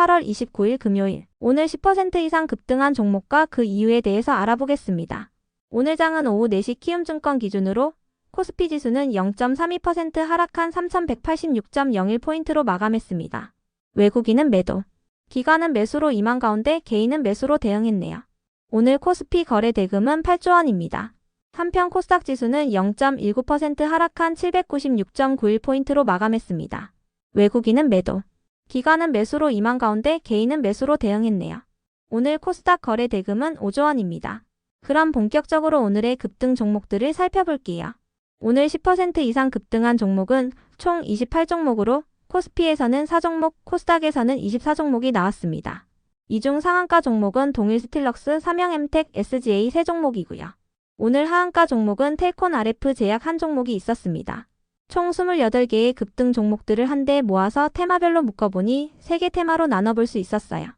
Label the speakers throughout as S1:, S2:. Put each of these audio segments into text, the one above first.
S1: 8월 29일 금요일, 오늘 10% 이상 급등한 종목과 그 이유에 대해서 알아보겠습니다. 오늘 장은 오후 4시 키움증권 기준으로 코스피 지수는 0.32% 하락한 3186.01포인트로 마감했습니다. 외국인은 매도, 기관은 매수로 임한 가운데 개인은 매수로 대응했네요. 오늘 코스피 거래 대금은 8조 원입니다. 한편 코스닥 지수는 0.19% 하락한 796.91포인트로 마감했습니다. 외국인은 매도, 기관은 매수로 임한 가운데 개인은 매수로 대응했네요. 오늘 코스닥 거래 대금은 5조 원입니다. 그럼 본격적으로 오늘의 급등 종목들을 살펴볼게요. 오늘 10% 이상 급등한 종목은 총 28종목으로 코스피에서는 4종목, 코스닥에서는 24종목이 나왔습니다. 이 중 상한가 종목은 동일스틸럭스, 삼영엠텍, SGA 3종목이고요. 오늘 하한가 종목은 텔콘 RF 제약 1종목이 있었습니다. 총 28개의 급등 종목들을 한데 모아서 테마별로 묶어보니 3개 테마로 나눠볼 수 있었어요.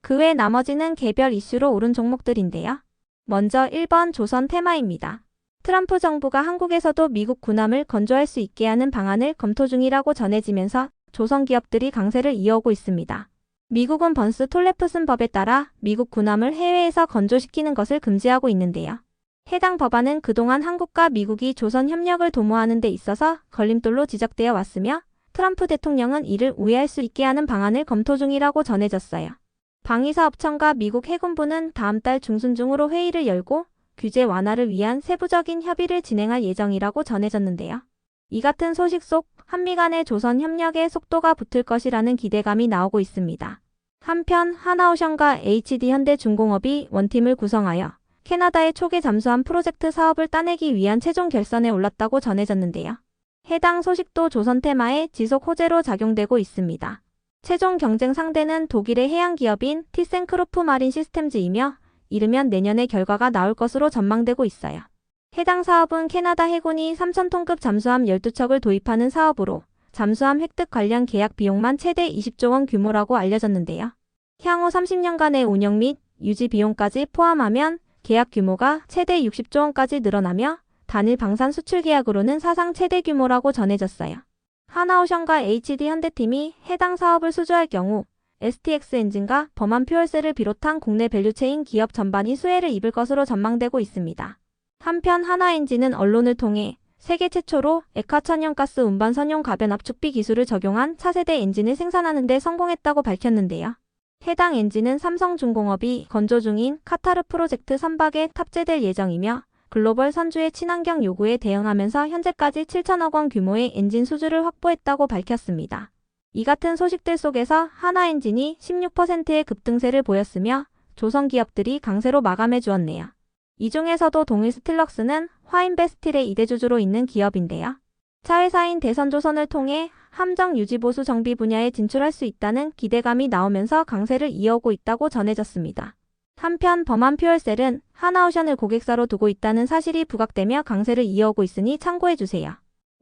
S1: 그 외 나머지는 개별 이슈로 오른 종목들인데요. 먼저 1번 조선 테마입니다. 트럼프 정부가 한국에서도 미국 군함을 건조할 수 있게 하는 방안을 검토 중이라고 전해지면서 조선 기업들이 강세를 이어오고 있습니다. 미국은 번스 톨레프슨 법에 따라 미국 군함을 해외에서 건조시키는 것을 금지하고 있는데요. 해당 법안은 그동안 한국과 미국이 조선 협력을 도모하는 데 있어서 걸림돌로 지적되어 왔으며 트럼프 대통령은 이를 우회할 수 있게 하는 방안을 검토 중이라고 전해졌어요. 방위사업청과 미국 해군부는 다음 달 중순 중으로 회의를 열고 규제 완화를 위한 세부적인 협의를 진행할 예정이라고 전해졌는데요. 이 같은 소식 속 한미 간의 조선 협력에 속도가 붙을 것이라는 기대감이 나오고 있습니다. 한편 하나오션과 HD현대중공업이 원팀을 구성하여 캐나다의 초계 잠수함 프로젝트 사업을 따내기 위한 최종 결선에 올랐다고 전해졌는데요. 해당 소식도 조선 테마에 지속 호재로 작용되고 있습니다. 최종 경쟁 상대는 독일의 해양 기업인 티센크루프 마린 시스템즈이며 이르면 내년에 결과가 나올 것으로 전망되고 있어요. 해당 사업은 캐나다 해군이 3,000톤급 잠수함 12척을 도입하는 사업으로 잠수함 획득 관련 계약 비용만 최대 20조 원 규모라고 알려졌는데요. 향후 30년간의 운영 및 유지 비용까지 포함하면 계약 규모가 최대 60조 원까지 늘어나며 단일 방산 수출 계약으로는 사상 최대 규모라고 전해졌어요. 하나오션과 HD현대팀이 해당 사업을 수주할 경우 STX 엔진과 범한 퓨얼셀을 비롯한 국내 밸류체인 기업 전반이 수혜를 입을 것으로 전망되고 있습니다. 한편 하나엔진은 언론을 통해 세계 최초로 액화천연가스 운반 선용 가변 압축비 기술을 적용한 차세대 엔진을 생산하는 데 성공했다고 밝혔는데요. 해당 엔진은 삼성중공업이 건조 중인 카타르 프로젝트 선박에 탑재될 예정이며 글로벌 선주의 친환경 요구에 대응하면서 현재까지 7천억 원 규모의 엔진 수주를 확보했다고 밝혔습니다. 이 같은 소식들 속에서 하나엔진이 16%의 급등세를 보였으며 조선 기업들이 강세로 마감해 주었네요. 이 중에서도 동일스틸럭스는 화인베스틸의 2대 주주로 있는 기업인데요. 차회사인 대선조선을 통해 함정 유지보수 정비 분야에 진출할 수 있다는 기대감이 나오면서 강세를 이어오고 있다고 전해졌습니다. 한편 범한 퓨얼셀은 하나오션을 고객사로 두고 있다는 사실이 부각되며 강세를 이어오고 있으니 참고해주세요.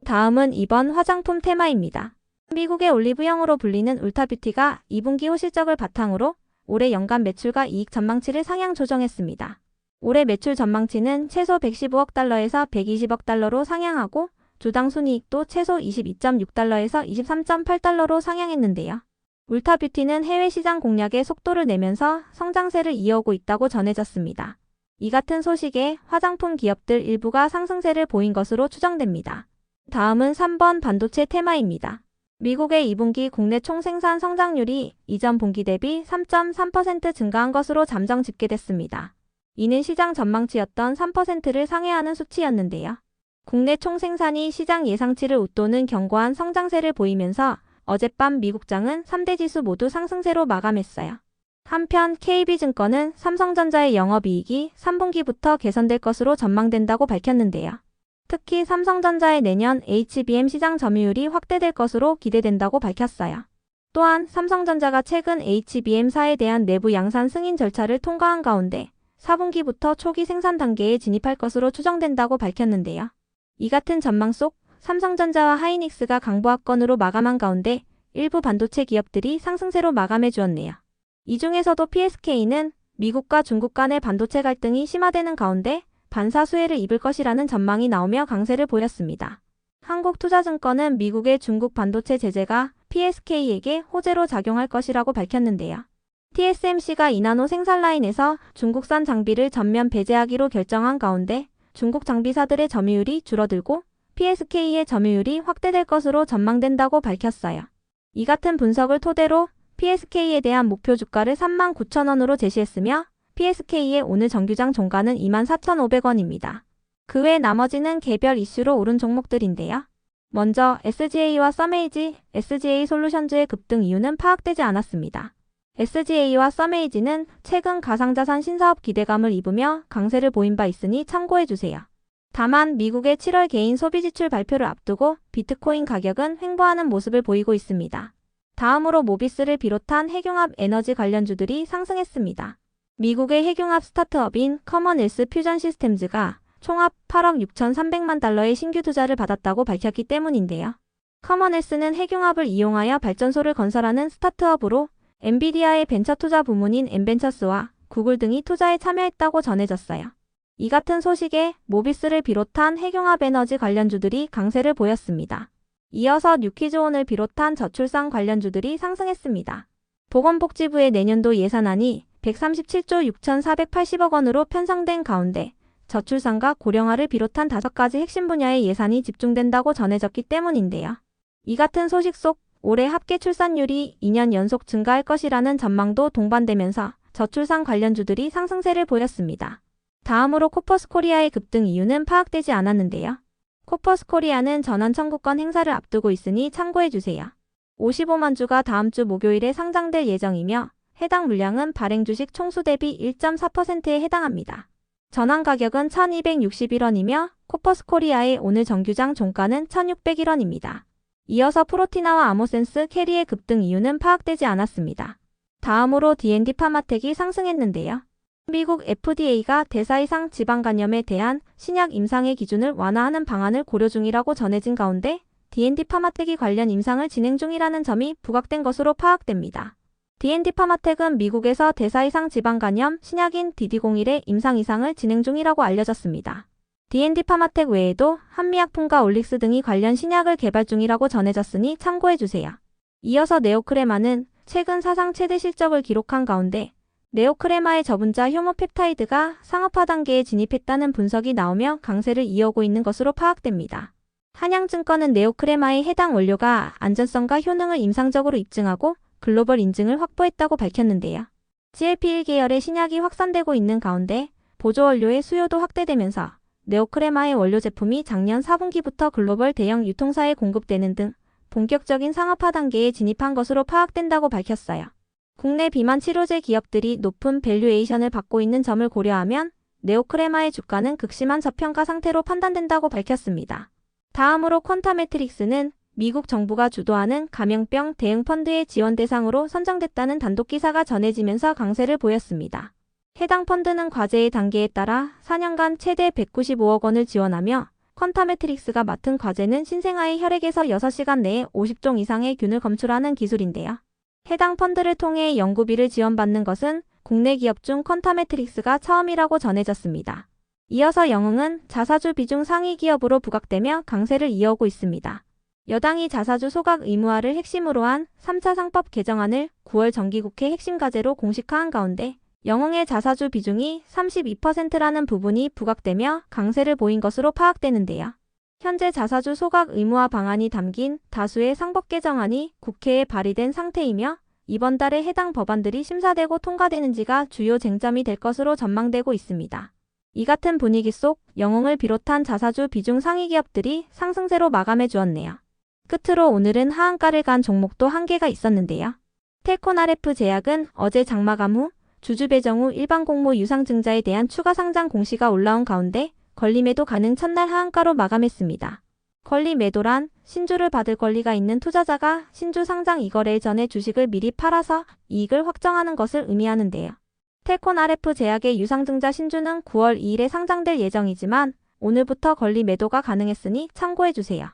S1: 다음은 이번 화장품 테마입니다. 미국의 올리브영으로 불리는 울타뷰티가 2분기 호실적을 바탕으로 올해 연간 매출과 이익 전망치를 상향 조정했습니다. 올해 매출 전망치는 최소 115억 달러에서 120억 달러로 상향하고 주당 순이익도 최소 22.6달러에서 23.8달러로 상향했는데요. 울타뷰티는 해외 시장 공략에 속도를 내면서 성장세를 이어오고 있다고 전해졌습니다. 이 같은 소식에 화장품 기업들 일부가 상승세를 보인 것으로 추정됩니다. 다음은 3번 반도체 테마입니다. 미국의 2분기 국내 총생산 성장률이 이전 분기 대비 3.3% 증가한 것으로 잠정 집계됐습니다. 이는 시장 전망치였던 3%를 상회하는 수치였는데요. 국내 총생산이 시장 예상치를 웃도는 견고한 성장세를 보이면서 어젯밤 미국장은 3대 지수 모두 상승세로 마감했어요. 한편 KB증권은 삼성전자의 영업이익이 3분기부터 개선될 것으로 전망된다고 밝혔는데요. 특히 삼성전자의 내년 HBM 시장 점유율이 확대될 것으로 기대된다고 밝혔어요. 또한 삼성전자가 최근 HBM사에 대한 내부 양산 승인 절차를 통과한 가운데 4분기부터 초기 생산 단계에 진입할 것으로 추정된다고 밝혔는데요. 이 같은 전망 속 삼성전자와 하이닉스가 강보합권으로 마감한 가운데 일부 반도체 기업들이 상승세로 마감해 주었네요. 이 중에서도 PSK는 미국과 중국 간의 반도체 갈등이 심화되는 가운데 반사 수혜를 입을 것이라는 전망이 나오며 강세를 보였습니다. 한국투자증권은 미국의 중국 반도체 제재가 PSK에게 호재로 작용할 것이라고 밝혔는데요. TSMC가 이나노 생산 라인에서 중국산 장비를 전면 배제하기로 결정한 가운데 중국 장비사들의 점유율이 줄어들고 PSK의 점유율이 확대될 것으로 전망된다고 밝혔어요. 이 같은 분석을 토대로 PSK에 대한 목표 주가를 39,000원으로 제시했으며 PSK의 오늘 정규장 종가는 24,500원입니다. 그 외 나머지는 개별 이슈로 오른 종목들인데요. 먼저 SGA와 썸에이지, SGA솔루션즈의 급등 이유는 파악되지 않았습니다. SGA와 썸에이지는 최근 가상자산 신사업 기대감을 입으며 강세를 보인 바 있으니 참고해주세요. 다만 미국의 7월 개인 소비지출 발표를 앞두고 비트코인 가격은 횡보하는 모습을 보이고 있습니다. 다음으로 모비스를 비롯한 핵융합 에너지 관련주들이 상승했습니다. 미국의 핵융합 스타트업인 커먼웰스 퓨전 시스템즈가 총합 8억 6,300만 달러의 신규 투자를 받았다고 밝혔기 때문인데요. 커먼웰스는 핵융합을 이용하여 발전소를 건설하는 스타트업으로 엔비디아의 벤처 투자 부문인 엔벤처스와 구글 등이 투자에 참여했다고 전해졌어요. 이 같은 소식에 모비스를 비롯한 핵융합 에너지 관련주들이 강세를 보였습니다. 이어서 뉴키즈온을 비롯한 저출산 관련주들이 상승했습니다. 보건복지부의 내년도 예산안이 137조 6,480억 원으로 편성된 가운데 저출산과 고령화를 비롯한 5가지 핵심 분야의 예산이 집중된다고 전해졌기 때문인데요. 이 같은 소식 속 올해 합계 출산율이 2년 연속 증가할 것이라는 전망도 동반되면서 저출산 관련주들이 상승세를 보였습니다. 다음으로 코퍼스 코리아의 급등 이유는 파악되지 않았는데요. 코퍼스 코리아는 전환 청구권 행사를 앞두고 있으니 참고해주세요. 55만 주가 다음 주 목요일에 상장될 예정이며 해당 물량은 발행 주식 총수 대비 1.4%에 해당합니다. 전환 가격은 1,261원이며 코퍼스 코리아의 오늘 정규장 종가는 1,601원입니다. 이어서 프로티나와 아모센스 캐리의 급등 이유는 파악되지 않았습니다. 다음으로 D&D 파마텍이 상승했는데요. 미국 FDA가 대사 이상 지방 간염에 대한 신약 임상의 기준을 완화하는 방안을 고려 중이라고 전해진 가운데 D&D 파마텍이 관련 임상을 진행 중이라는 점이 부각된 것으로 파악됩니다. D&D 파마텍은 미국에서 대사 이상 지방 간염 신약인 DD01의 임상 이상을 진행 중이라고 알려졌습니다. D&D 파마텍 외에도 한미약품과 올릭스 등이 관련 신약을 개발 중이라고 전해졌으니 참고해주세요. 이어서 네오크레마는 최근 사상 최대 실적을 기록한 가운데 네오크레마의 저분자 효모펩타이드가 상업화 단계에 진입했다는 분석이 나오며 강세를 이어오고 있는 것으로 파악됩니다. 한양증권은 네오크레마의 해당 원료가 안전성과 효능을 임상적으로 입증하고 글로벌 인증을 확보했다고 밝혔는데요. GLP-1 계열의 신약이 확산되고 있는 가운데 보조원료의 수요도 확대되면서 네오크레마의 원료 제품이 작년 4분기부터 글로벌 대형 유통사에 공급되는 등 본격적인 상업화 단계에 진입한 것으로 파악된다고 밝혔어요. 국내 비만 치료제 기업들이 높은 밸류에이션을 받고 있는 점을 고려하면 네오크레마의 주가는 극심한 저평가 상태로 판단된다고 밝혔습니다. 다음으로 퀀타매트릭스는 미국 정부가 주도하는 감염병 대응 펀드의 지원 대상으로 선정됐다는 단독 기사가 전해지면서 강세를 보였습니다. 해당 펀드는 과제의 단계에 따라 4년간 최대 195억 원을 지원하며 퀀타매트릭스가 맡은 과제는 신생아의 혈액에서 6시간 내에 50종 이상의 균을 검출하는 기술인데요. 해당 펀드를 통해 연구비를 지원받는 것은 국내 기업 중 퀀타매트릭스가 처음이라고 전해졌습니다. 이어서 영흥은 자사주 비중 상위 기업으로 부각되며 강세를 이어오고 있습니다. 여당이 자사주 소각 의무화를 핵심으로 한 3차 상법 개정안을 9월 정기국회 핵심 과제로 공식화한 가운데 영흥의 자사주 비중이 32%라는 부분이 부각되며 강세를 보인 것으로 파악되는데요. 현재 자사주 소각 의무화 방안이 담긴 다수의 상법 개정안이 국회에 발의된 상태이며 이번 달에 해당 법안들이 심사되고 통과되는지가 주요 쟁점이 될 것으로 전망되고 있습니다. 이 같은 분위기 속 영흥을 비롯한 자사주 비중 상위 기업들이 상승세로 마감해 주었네요. 끝으로 오늘은 하한가를 간 종목도 한개가 있었는데요. 텔코나레프 제약은 어제 장마감 후 주주 배정 후 일반 공모 유상증자에 대한 추가 상장 공시가 올라온 가운데 권리 매도 가능 첫날 하한가로 마감했습니다. 권리 매도란 신주를 받을 권리가 있는 투자자가 신주 상장 이거래 전에 주식을 미리 팔아서 이익을 확정하는 것을 의미하는데요. 텔코나레프 제약의 유상증자 신주는 9월 2일에 상장될 예정이지만 오늘부터 권리 매도가 가능했으니 참고해주세요.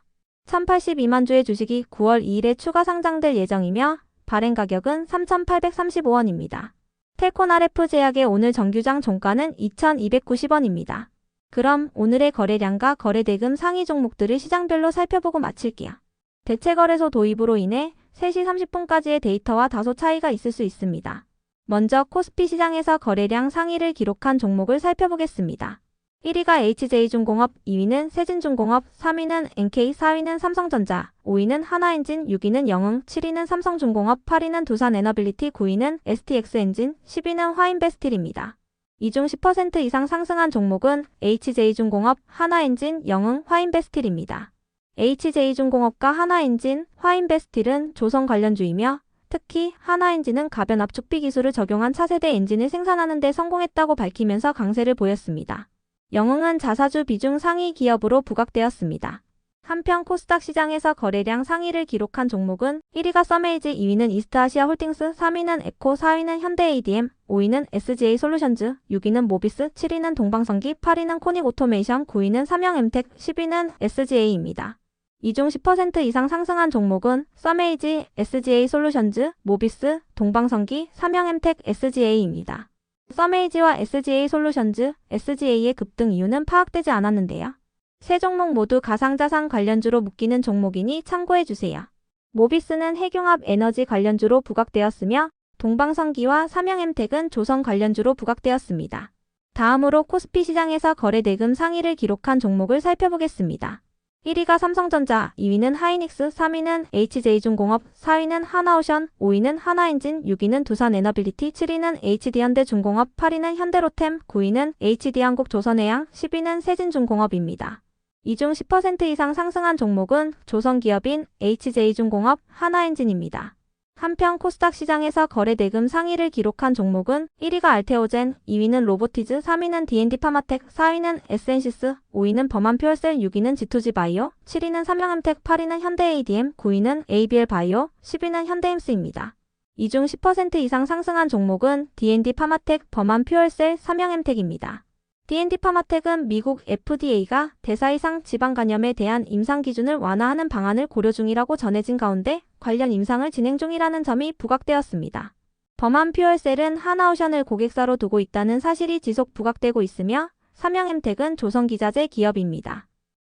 S1: 1082만 주의 주식이 9월 2일에 추가 상장될 예정이며 발행 가격은 3,835원입니다. 텔코나레프 제약의 오늘 정규장 종가는 2,290원입니다. 그럼 오늘의 거래량과 거래대금 상위 종목들을 시장별로 살펴보고 마칠게요. 대체거래소 도입으로 인해 3시 30분까지의 데이터와 다소 차이가 있을 수 있습니다. 먼저 코스피 시장에서 거래량 상위를 기록한 종목을 살펴보겠습니다. 1위가 HJ중공업, 2위는 세진중공업, 3위는 NK, 4위는 삼성전자, 5위는 하나엔진, 6위는 영흥, 7위는 삼성중공업, 8위는 두산에너빌리티, 9위는 STX엔진, 10위는 화인베스틸입니다. 이 중 10% 이상 상승한 종목은 HJ중공업, 하나엔진, 영흥, 화인베스틸입니다. HJ중공업과 하나엔진, 화인베스틸은 조선 관련주이며 특히 하나엔진은 가변 압축비 기술을 적용한 차세대 엔진을 생산하는 데 성공했다고 밝히면서 강세를 보였습니다. 영흥은 자사주 비중 상위 기업으로 부각되었습니다. 한편 코스닥 시장에서 거래량 상위를 기록한 종목은 1위가 써메이즈, 2위는 이스트아시아홀딩스, 3위는 에코, 4위는 현대ADM, 5위는 SGA솔루션즈, 6위는 모비스, 7위는 동방성기, 8위는 코닉오토메이션, 9위는 삼영엠텍, 10위는 SGA입니다. 이 중 10% 이상 상승한 종목은 써메이즈, SGA솔루션즈, 모비스, 동방성기, 삼영엠텍, SGA입니다. 써메이즈와 SGA솔루션즈, SGA의 급등 이유는 파악되지 않았는데요. 세 종목 모두 가상자산 관련주로 묶이는 종목이니 참고해주세요. 모비스는 핵융합 에너지 관련주로 부각되었으며 동방성기와 삼영엠텍은 조선 관련주로 부각되었습니다. 다음으로 코스피 시장에서 거래 대금 상위를 기록한 종목을 살펴보겠습니다. 1위가 삼성전자, 2위는 하이닉스, 3위는 HJ중공업, 4위는 하나오션, 5위는 하나엔진, 6위는 두산에너빌리티, 7위는 HD현대중공업, 8위는 현대로템, 9위는 HD한국조선해양, 10위는 세진중공업입니다. 이 중 10% 이상 상승한 종목은 조선기업인 HJ중공업, 하나엔진입니다. 한편 코스닥 시장에서 거래 대금 상위를 기록한 종목은 1위가 알테오젠, 2위는 로보티즈, 3위는 D&D파마텍, 4위는 에센시스, 5위는 범한퓨얼셀, 6위는 G2G바이오, 7위는 삼영엠텍, 8위는 현대ADM, 9위는 ABL바이오, 10위는 현대임스입니다. 이 중 10% 이상 상승한 종목은 D&D파마텍, 범한퓨얼셀, 삼영엠텍입니다. D&D파마텍은 미국 FDA가 대사이상 지방 간염에 대한 임상 기준을 완화하는 방안을 고려 중이라고 전해진 가운데 관련 임상을 진행 중이라는 점이 부각되었습니다. 범한퓨얼셀은 하나오션을 고객사로 두고 있다는 사실이 지속 부각되고 있으며 삼영엠텍은 조선기자재 기업입니다.